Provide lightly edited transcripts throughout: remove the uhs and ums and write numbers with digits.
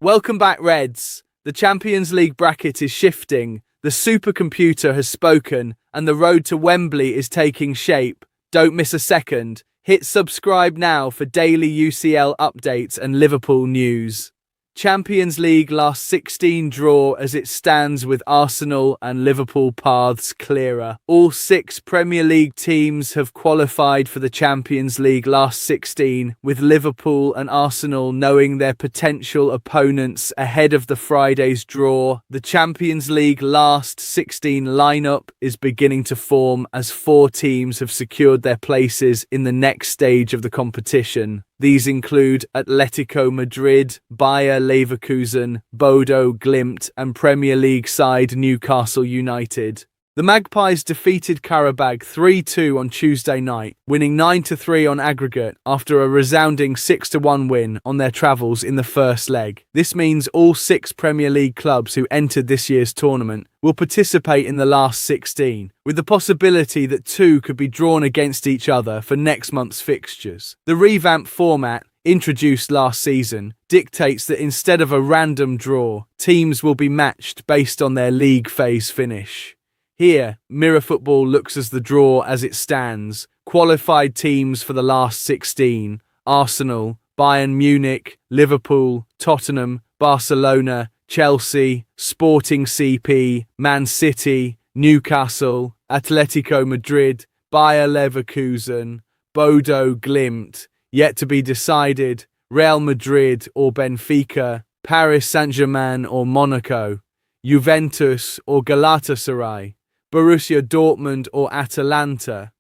Welcome back, Reds. The Champions League bracket is shifting, the supercomputer has spoken, and the road to Wembley is taking shape. Don't miss a second. Hit subscribe now for daily UCL updates and Liverpool news. Champions League last 16 draw as it stands with Arsenal and Liverpool paths clearer. All 6 Premier League teams have qualified for the Champions League last 16, with Liverpool and Arsenal knowing their potential opponents ahead of the Friday's draw. The Champions League last 16 lineup is beginning to form as 4 teams have secured their places in the next stage of the competition. These include Atletico Madrid, Bayer Leverkusen, Bodo Glimt, and Premier League side Newcastle United. The Magpies defeated Qarabag 3-2 on Tuesday night, winning 9-3 on aggregate after a resounding 6-1 win on their travels in the first leg. This means all 6 Premier League clubs who entered this year's tournament will participate in the last 16, with the possibility that 2 could be drawn against each other for next month's fixtures. The revamped format, introduced last season, dictates that instead of a random draw, teams will be matched based on their league phase finish. Here, Mirror Football looks as the draw as it stands. Qualified teams for the last 16: Arsenal, Bayern Munich, Liverpool, Tottenham, Barcelona, Chelsea, Sporting CP, Man City, Newcastle, Atletico Madrid, Bayer Leverkusen, Bodo Glimt, yet to be decided, Real Madrid or Benfica, Paris Saint-Germain or Monaco, Juventus or Galatasaray, Borussia Dortmund or Atalanta.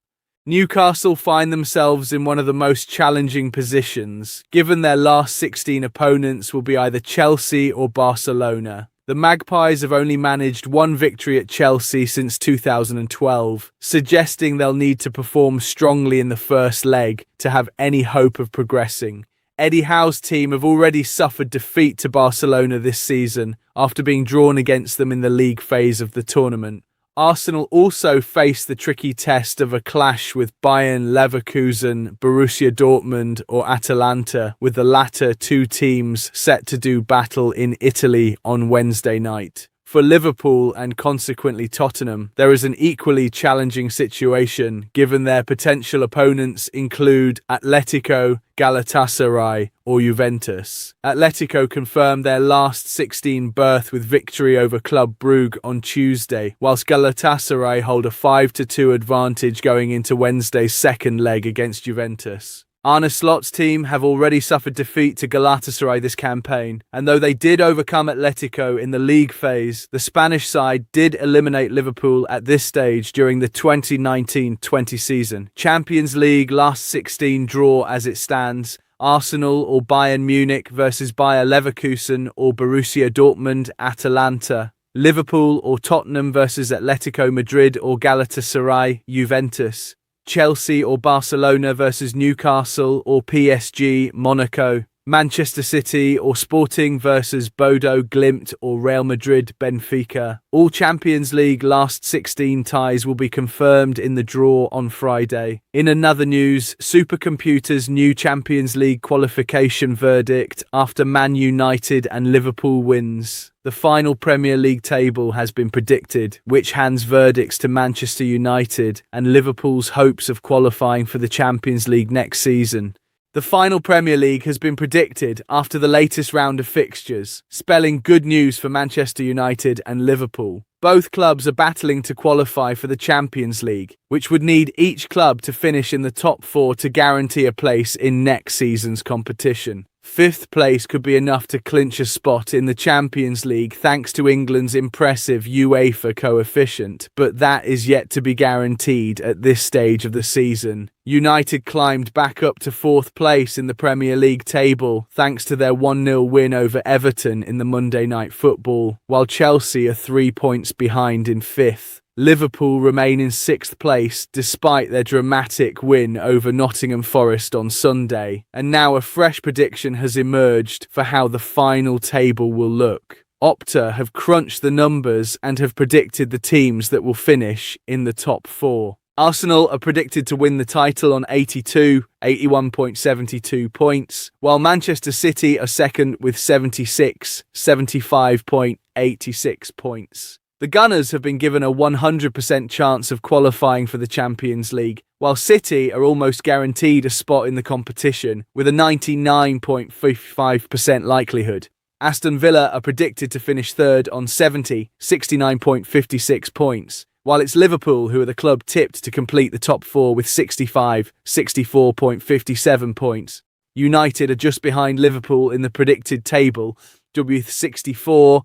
Newcastle find themselves in one of the most challenging positions, given their last 16 opponents will be either Chelsea or Barcelona. The Magpies have only managed 1 victory at Chelsea since 2012, suggesting they'll need to perform strongly in the first leg to have any hope of progressing. Eddie Howe's team have already suffered defeat to Barcelona this season after being drawn against them in the league phase of the tournament. Arsenal also face the tricky test of a clash with Bayern Leverkusen, Borussia Dortmund or Atalanta, with the latter 2 teams set to do battle in Italy on Wednesday night. For Liverpool and consequently Tottenham, there is an equally challenging situation given their potential opponents include Atletico, Galatasaray or Juventus. Atletico confirmed their last 16 berth with victory over Club Brugge on Tuesday, whilst Galatasaray hold a 5-2 advantage going into Wednesday's second leg against Juventus. Arne Slot's team have already suffered defeat to Galatasaray this campaign, and though they did overcome Atletico in the league phase, the Spanish side did eliminate Liverpool at this stage during the 2019-20 season. Champions League last 16 draw as it stands: Arsenal or Bayern Munich versus Bayer Leverkusen or Borussia Dortmund Atalanta. Liverpool or Tottenham versus Atletico Madrid or Galatasaray Juventus. Chelsea or Barcelona versus Newcastle or PSG Monaco. Manchester City or Sporting versus Bodo Glimt or Real Madrid Benfica. All Champions League last 16 ties will be confirmed in the draw on Friday. In another news, Supercomputer's new Champions League qualification verdict after Man United and Liverpool wins. The final Premier League table has been predicted, which hands verdicts to Manchester United and Liverpool's hopes of qualifying for the Champions League next season. The final Premier League has been predicted after the latest round of fixtures, spelling good news for Manchester United and Liverpool. Both clubs are battling to qualify for the Champions League, which would need each club to finish in the top 4 to guarantee a place in next season's competition. 5th place could be enough to clinch a spot in the Champions League thanks to England's impressive UEFA coefficient, but that is yet to be guaranteed at this stage of the season. United climbed back up to 4th place in the Premier League table thanks to their 1-0 win over Everton in the Monday Night Football, while Chelsea are 3 points behind in 5th. Liverpool remain in 6th place despite their dramatic win over Nottingham Forest on Sunday, and now a fresh prediction has emerged for how the final table will look. Opta have crunched the numbers and have predicted the teams that will finish in the top 4. Arsenal are predicted to win the title on 81.72 points, while Manchester City are second with 75.86 points. The Gunners have been given a 100% chance of qualifying for the Champions League, while City are almost guaranteed a spot in the competition with a 99.55% likelihood. Aston Villa are predicted to finish third on 69.56 points, while it's Liverpool who are the club tipped to complete the top four with 64.57 points. United are just behind Liverpool in the predicted table, with 34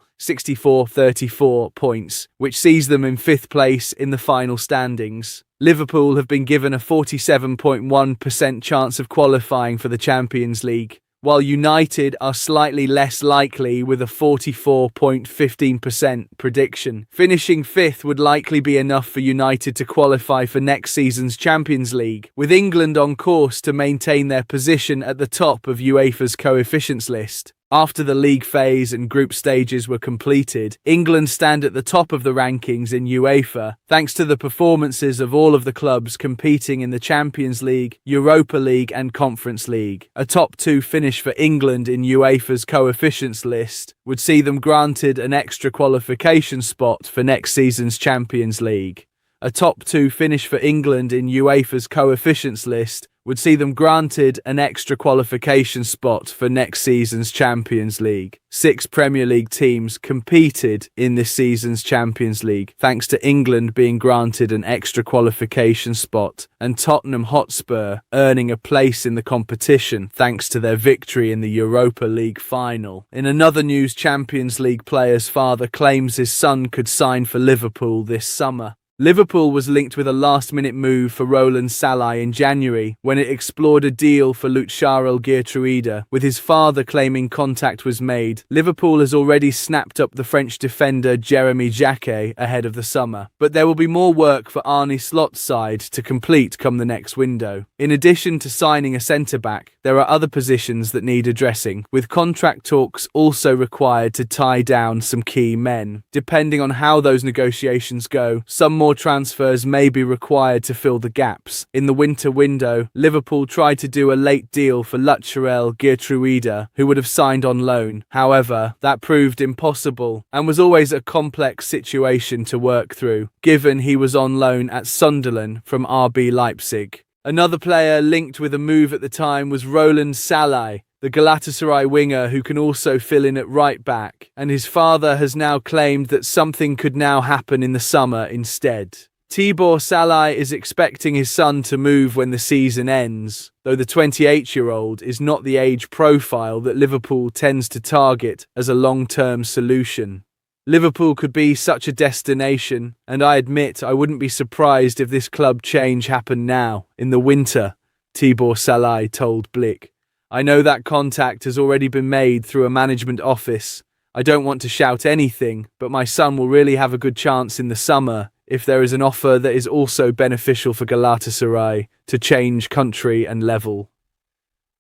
points, which sees them in fifth place in the final standings. Liverpool have been given a 47.1% chance of qualifying for the Champions League, while United are slightly less likely with a 44.15% prediction. Finishing fifth would likely be enough for United to qualify for next season's Champions League, with England on course to maintain their position at the top of UEFA's coefficients list. After the league phase and group stages were completed, England stand at the top of the rankings in UEFA, thanks to the performances of all of the clubs competing in the Champions League, Europa League and Conference League. A top two finish for England in UEFA's coefficients list would see them granted an extra qualification spot for next season's Champions League. A top two finish for England in UEFA's coefficients list would see them granted an extra qualification spot for next season's Champions League. 6 Premier League teams competed in this season's Champions League, thanks to England being granted an extra qualification spot and Tottenham Hotspur earning a place in the competition thanks to their victory in the Europa League final. In another news, Champions League player's father claims his son could sign for Liverpool this summer. Liverpool was linked with a last-minute move for Roland Salah in January when it explored a deal for ucldraw, with his father claiming contact was made. Liverpool has already snapped up the French defender Jeremy Jacquet ahead of the summer, but there will be more work for Arne Slot's side to complete come the next window. In addition to signing a centre-back, there are other positions that need addressing, with contract talks also required to tie down some key men. Depending on how those negotiations go, some more transfers may be required to fill the gaps. In the winter window, Liverpool tried to do a late deal for ucldraw, who would have signed on loan. However, that proved impossible and was always a complex situation to work through, given he was on loan at Sunderland from RB Leipzig. Another player linked with a move at the time was Roland Salah, the Galatasaray winger who can also fill in at right back, and his father has now claimed that something could now happen in the summer instead. Tibor Salah is expecting his son to move when the season ends, though the 28-year-old is not the age profile that Liverpool tends to target as a long-term solution. Liverpool could be such a destination, and I admit I wouldn't be surprised if this club change happened now, in the winter, Tibor Salah told Blick. I know that contact has already been made through a management office. I don't want to shout anything, but my son will really have a good chance in the summer if there is an offer that is also beneficial for Galatasaray to change country and level.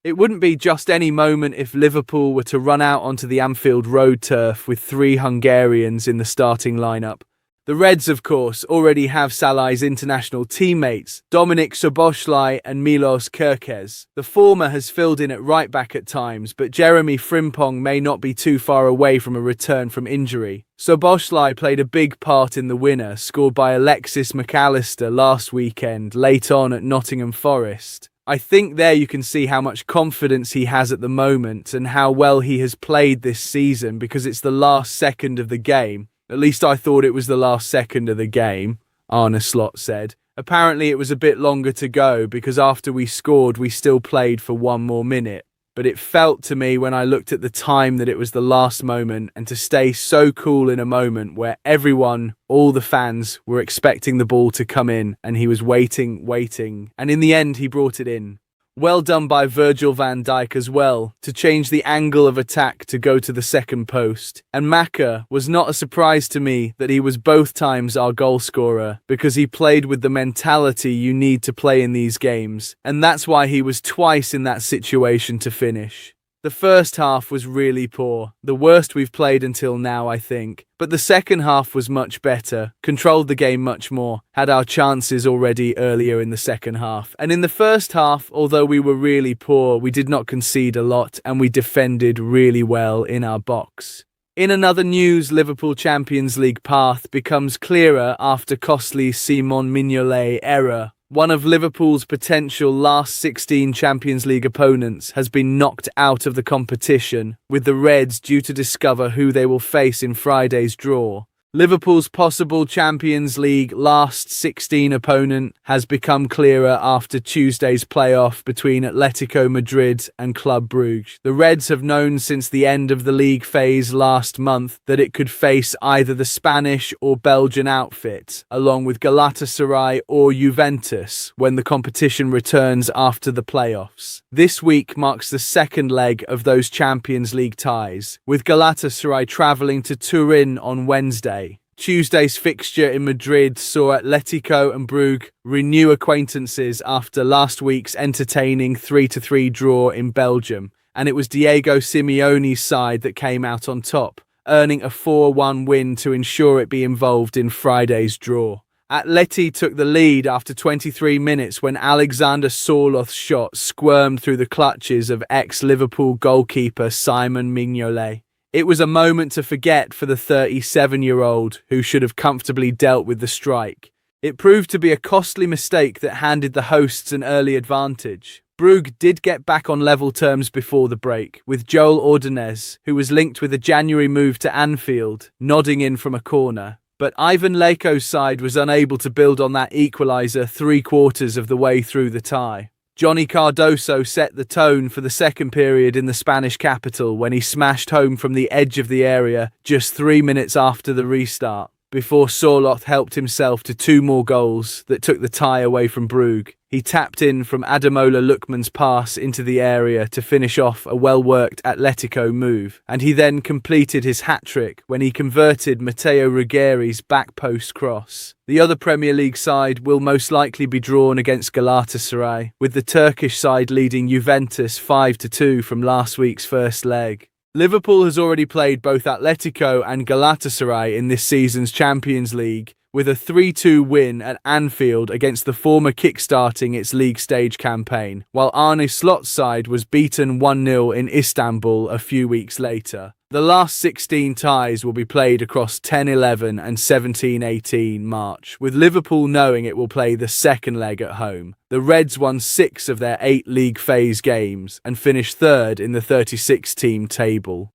It wouldn't be just any moment if Liverpool were to run out onto the Anfield Road turf with 3 Hungarians in the starting lineup. The Reds, of course, already have Salah's international teammates, Dominik Szoboszlai and Milos Kerkez. The former has filled in at right-back at times, but Jeremy Frimpong may not be too far away from a return from injury. Szoboszlai played a big part in the winner, scored by Alexis McAllister last weekend, late on at Nottingham Forest. I think there you can see how much confidence he has at the moment and how well he has played this season, because it's the last second of the game. At least I thought it was the last second of the game, Arne Slot said. Apparently it was a bit longer to go because after we scored we still played for 1 more minute. But it felt to me when I looked at the time that it was the last moment, and to stay so cool in a moment where everyone, all the fans, were expecting the ball to come in and he was waiting, and in the end he brought it in. Well done by Virgil van Dijk as well, to change the angle of attack to go to the second post. And Maka was not a surprise to me that he was both times our goal scorer, because he played with the mentality you need to play in these games, and that's why he was twice in that situation to finish. The first half was really poor, the worst we've played until now, I think. But the second half was much better, controlled the game much more, had our chances already earlier in the second half. And in the first half, although we were really poor, we did not concede a lot and we defended really well in our box. In another news, Liverpool Champions League path becomes clearer after costly Simon Mignolet error. One of Liverpool's potential last 16 Champions League opponents has been knocked out of the competition, with the Reds due to discover who they will face in Friday's draw. Liverpool's possible Champions League last 16 opponent has become clearer after Tuesday's playoff between Atletico Madrid and Club Brugge. The Reds have known since the end of the league phase last month that it could face either the Spanish or Belgian outfit, along with Galatasaray or Juventus, when the competition returns after the playoffs. This week marks the second leg of those Champions League ties, with Galatasaray travelling to Turin on Wednesday. Tuesday's fixture in Madrid saw Atletico and Brugge renew acquaintances after last week's entertaining 3-3 draw in Belgium, and it was Diego Simeone's side that came out on top, earning a 4-1 win to ensure it be involved in Friday's draw. Atleti took the lead after 23 minutes when Alexander Sørloth's shot squirmed through the clutches of ex-Liverpool goalkeeper Simon Mignolet. It was a moment to forget for the 37-year-old, who should have comfortably dealt with the strike. It proved to be a costly mistake that handed the hosts an early advantage. Brugge did get back on level terms before the break, with Joel Ordonez, who was linked with a January move to Anfield, nodding in from a corner. But Ivan Laico's side was unable to build on that equaliser 3/4 of the way through the tie. Johnny Cardoso set the tone for the second period in the Spanish capital when he smashed home from the edge of the area just 3 minutes after the restart, before Sørloth helped himself to 2 more goals that took the tie away from Brugge. He tapped in from Ademola Lookman's pass into the area to finish off a well-worked Atletico move, and he then completed his hat-trick when he converted Matteo Ruggeri's back post cross. The other Premier League side will most likely be drawn against Galatasaray, with the Turkish side leading Juventus 5-2 from last week's first leg. Liverpool has already played both Atletico and Galatasaray in this season's Champions League, with a 3-2 win at Anfield against the former kickstarting its league stage campaign, while Arne Slot's side was beaten 1-0 in Istanbul a few weeks later. The last 16 ties will be played across 10-11 and 17-18 March, with Liverpool knowing it will play the second leg at home. The Reds won 6 of their 8 league phase games and finished third in the 36-team table.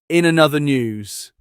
In another news,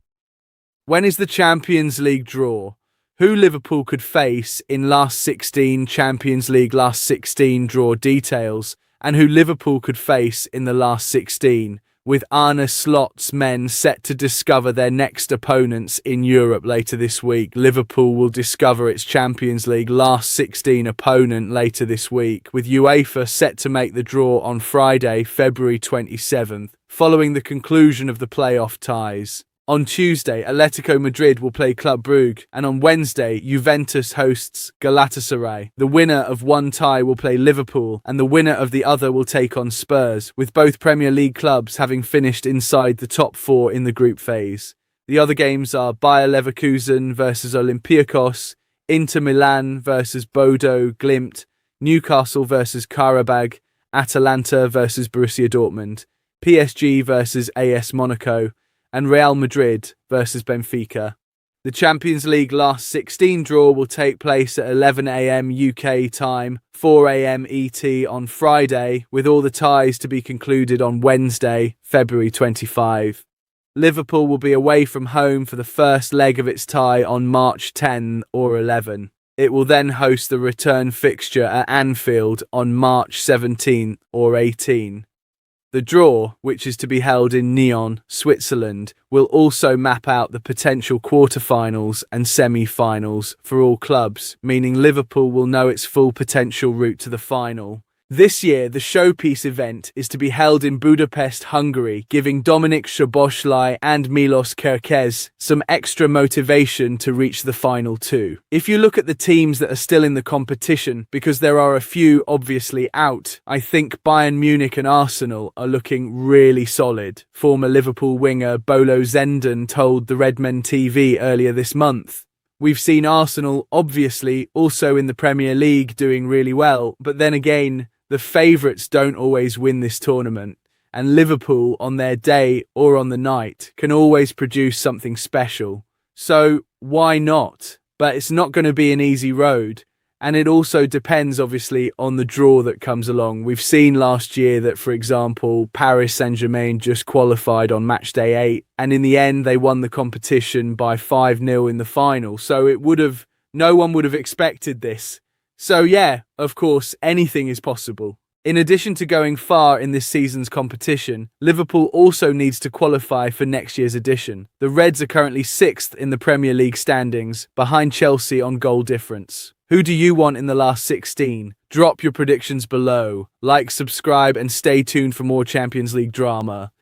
when is the Champions League draw? Who Liverpool could face in last 16 Champions League last 16 draw details, and who Liverpool could face in the last 16, with Arne Slot's men set to discover their next opponents in Europe later this week. Liverpool will discover its Champions League last 16 opponent later this week, with UEFA set to make the draw on Friday, February 27th, following the conclusion of the playoff ties. On Tuesday, Atletico Madrid will play Club Brugge, and on Wednesday, Juventus hosts Galatasaray. The winner of one tie will play Liverpool, and the winner of the other will take on Spurs, with both Premier League clubs having finished inside the top 4 in the group phase. The other games are Bayer Leverkusen versus Olympiacos, Inter Milan versus Bodo Glimt, Newcastle versus Karabag, Atalanta versus Borussia Dortmund, PSG versus AS Monaco, and Real Madrid versus Benfica. The Champions League last 16 draw will take place at 11 AM UK time, 4 AM ET on Friday, with all the ties to be concluded on Wednesday, February 25. Liverpool will be away from home for the first leg of its tie on March 10 or 11. It will then host the return fixture at Anfield on March 17 or 18. The draw, which is to be held in Nyon, Switzerland, will also map out the potential quarter-finals and semi-finals for all clubs, meaning Liverpool will know its full potential route to the final. This year, the showpiece event is to be held in Budapest, Hungary, giving Dominik Szoboszlai and Milos Kerkez some extra motivation to reach the final two. If you look at the teams that are still in the competition, because there are a few obviously out, I think Bayern Munich and Arsenal are looking really solid. Former Liverpool winger Bolo Zenden told the Redmen TV earlier this month. We've seen Arsenal, obviously, also in the Premier League doing really well, but then again, the favourites don't always win this tournament, and Liverpool, on their day or on the night, can always produce something special. So, why not? But it's not going to be an easy road, and it also depends, obviously, on the draw that comes along. We've seen last year that, for example, Paris Saint-Germain just qualified on match day 8, and in the end, they won the competition by 5-0 in the final. So no one would have expected this. So yeah, of course, anything is possible. In addition to going far in this season's competition, Liverpool also needs to qualify for next year's edition. The Reds are currently 6th in the Premier League standings, behind Chelsea on goal difference. Who do you want in the last 16? Drop your predictions below. Like, subscribe, and stay tuned for more Champions League drama.